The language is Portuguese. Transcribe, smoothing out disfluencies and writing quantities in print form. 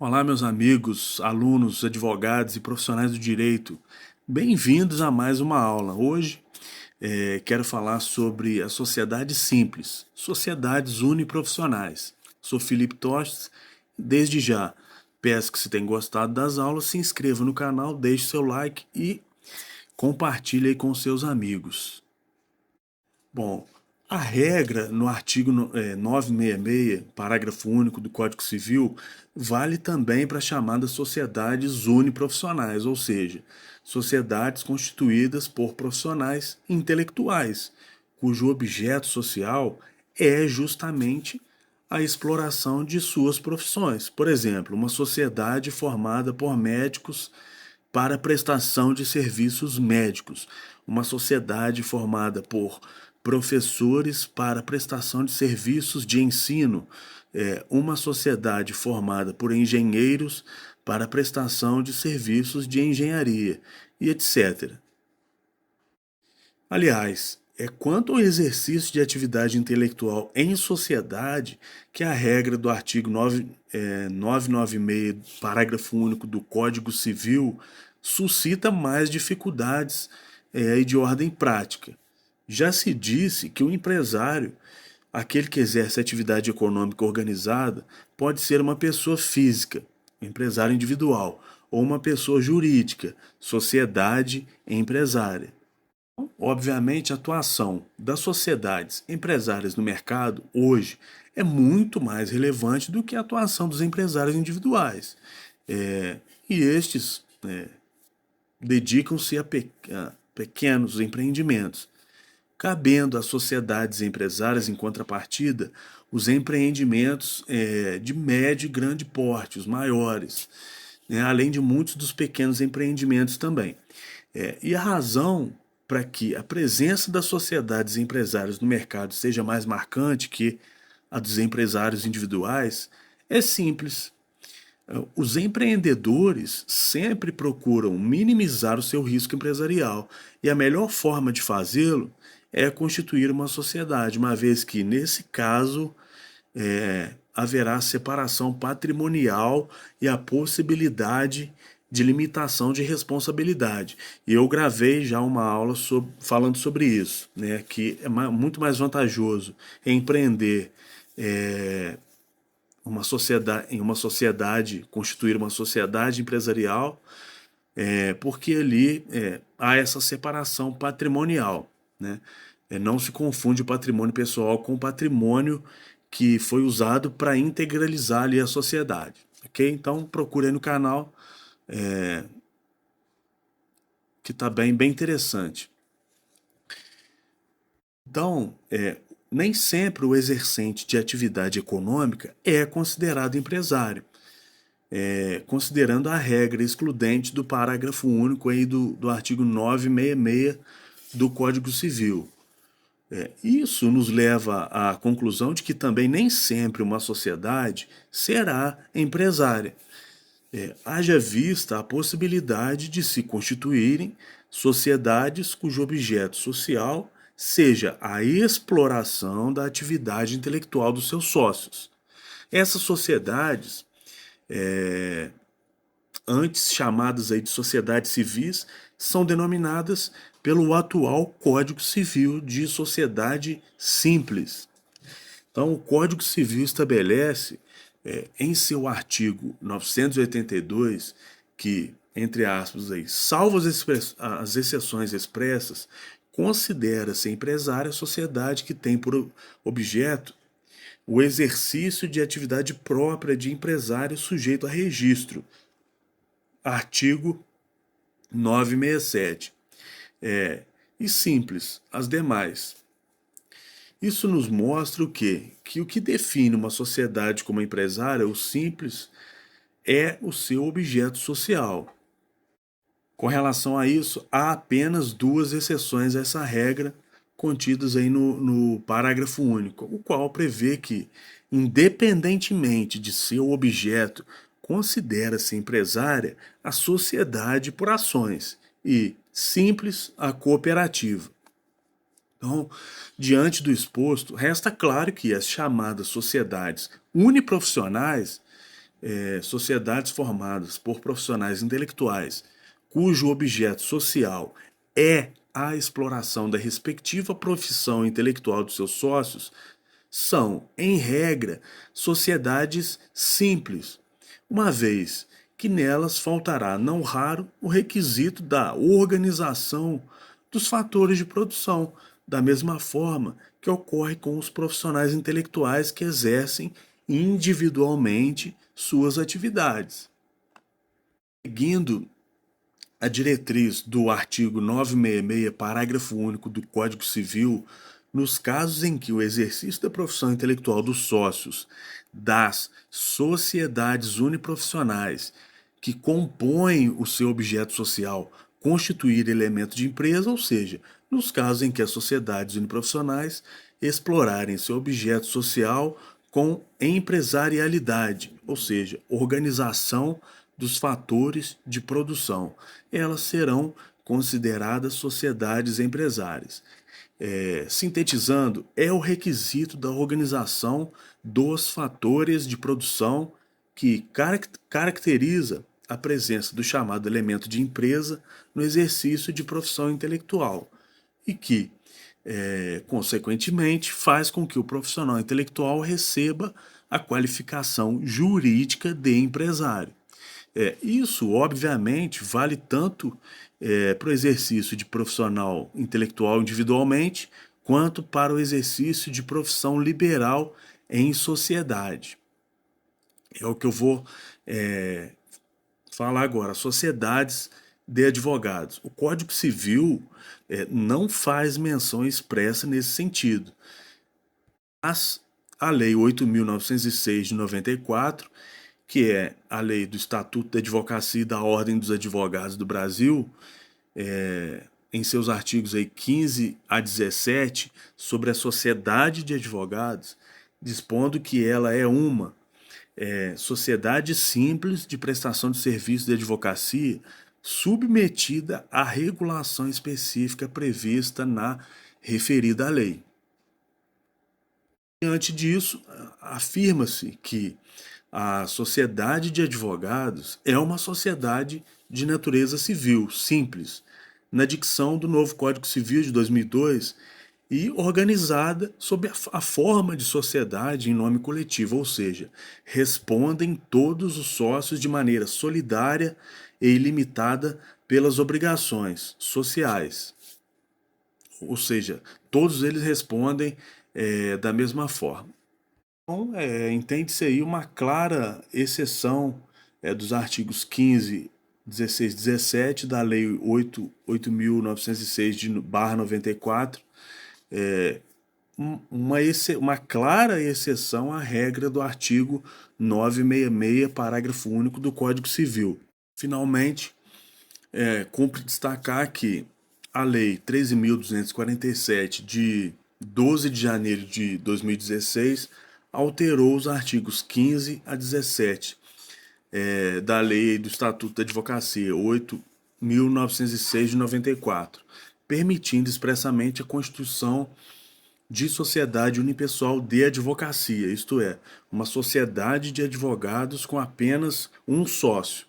Olá, meus amigos, alunos, advogados e profissionais do direito. Bem-vindos a mais uma aula. Hoje quero falar sobre a sociedade simples, sociedades uniprofissionais. Sou Felipe Tostes. Desde já, peço que se tenha gostado das aulas, se inscreva no canal, deixe seu like e compartilhe aí com seus amigos. Bom, a regra no artigo 966, parágrafo único do Código Civil, vale também para as chamadas sociedades uniprofissionais, ou seja, sociedades constituídas por profissionais intelectuais, cujo objeto social é justamente a exploração de suas profissões. Por exemplo, uma sociedade formada por médicos para prestação de serviços médicos, uma sociedade formada por professores para prestação de serviços de ensino, uma sociedade formada por engenheiros para prestação de serviços de engenharia e etc. Aliás, é quanto ao exercício de atividade intelectual em sociedade que a regra do artigo 996, parágrafo único do Código Civil, suscita mais dificuldades e de ordem prática. Já se disse que o empresário, aquele que exerce atividade econômica organizada, pode ser uma pessoa física, empresário individual, ou uma pessoa jurídica, sociedade empresária. Obviamente, a atuação das sociedades empresárias no mercado hoje é muito mais relevante do que a atuação dos empresários individuais. E estes dedicam-se a pequenos empreendimentos, cabendo às sociedades empresárias, em contrapartida, os empreendimentos de médio e grande porte, os maiores, né, além de muitos dos pequenos empreendimentos também. E a razão para que a presença das sociedades empresárias no mercado seja mais marcante que a dos empresários individuais é simples. Os empreendedores sempre procuram minimizar o seu risco empresarial e a melhor forma de fazê-lo é constituir uma sociedade, uma vez que, nesse caso, haverá separação patrimonial e a possibilidade de limitação de responsabilidade. E eu gravei já uma aula falando sobre isso, né, que é muito mais vantajoso empreender em uma sociedade, constituir uma sociedade empresarial, porque ali há essa separação patrimonial, né? Não se confunde o patrimônio pessoal com o patrimônio que foi usado para integralizar ali a sociedade, ok? Então procure aí no canal, que está bem interessante. Então, nem sempre o exercente de atividade econômica é considerado empresário, considerando a regra excludente do parágrafo único aí do artigo 966 do Código Civil. Isso nos leva à conclusão de que também nem sempre uma sociedade será empresária. Haja vista a possibilidade de se constituírem sociedades cujo objeto social seja a exploração da atividade intelectual dos seus sócios. Essas sociedades, antes chamadas aí de sociedades civis, são denominadas pelo atual Código Civil de sociedade simples. Então, o Código Civil estabelece, em seu artigo 982, que, entre aspas, aí, salvo as exceções expressas, considera-se empresária a sociedade que tem por objeto o exercício de atividade própria de empresário sujeito a registro. Artigo 967. E simples, as demais. Isso nos mostra o quê? Que o que define uma sociedade como empresária, o simples, é o seu objeto social. Com relação a isso, há apenas duas exceções a essa regra contidas aí no parágrafo único, o qual prevê que, independentemente de seu objeto, considera-se empresária a sociedade por ações e simples a cooperativa. Então, diante do exposto, resta claro que as chamadas sociedades uniprofissionais sociedades formadas por profissionais intelectuais cujo objeto social é a exploração da respectiva profissão intelectual dos seus sócios são, em regra, sociedades simples, uma vez que nelas faltará, não raro, o requisito da organização dos fatores de produção, da mesma forma que ocorre com os profissionais intelectuais que exercem individualmente suas atividades. Seguindo a diretriz do artigo 966, parágrafo único do Código Civil, nos casos em que o exercício da profissão intelectual dos sócios das sociedades uniprofissionais que compõem o seu objeto social constituir elemento de empresa, ou seja, nos casos em que as sociedades uniprofissionais explorarem seu objeto social com empresarialidade, ou seja, organização dos fatores de produção, elas serão consideradas sociedades empresárias. Sintetizando, é o requisito da organização dos fatores de produção que caracteriza a presença do chamado elemento de empresa no exercício de profissão intelectual e que, consequentemente, faz com que o profissional intelectual receba a qualificação jurídica de empresário. Isso, obviamente, vale tanto para o exercício de profissional intelectual individualmente, quanto para o exercício de profissão liberal em sociedade. É o que eu vou falar agora, sociedades de advogados. O Código Civil não faz menção expressa nesse sentido, mas a Lei 8.906 de 94, que é a lei do Estatuto da Advocacia e da Ordem dos Advogados do Brasil, em seus artigos aí 15 a 17, sobre a sociedade de advogados, dispondo que ela é uma sociedade simples de prestação de serviços de advocacia submetida à regulação específica prevista na referida lei. Diante disso, afirma-se que a sociedade de advogados é uma sociedade de natureza civil, simples, na dicção do novo Código Civil de 2002 e organizada sob a forma de sociedade em nome coletivo, ou seja, respondem todos os sócios de maneira solidária e ilimitada pelas obrigações sociais. Ou seja, todos eles respondem da mesma forma. Então, entende-se aí uma clara exceção dos artigos 15, 16 e 17 da Lei 8.906 de /94, uma clara exceção à regra do artigo 966, parágrafo único do Código Civil. Finalmente, cumpre destacar que a Lei 13.247, de 12 de janeiro de 2016, alterou os artigos 15 a 17 da Lei do Estatuto da Advocacia 8.906 de 94, permitindo expressamente a constituição de sociedade unipessoal de advocacia, isto é, uma sociedade de advogados com apenas um sócio,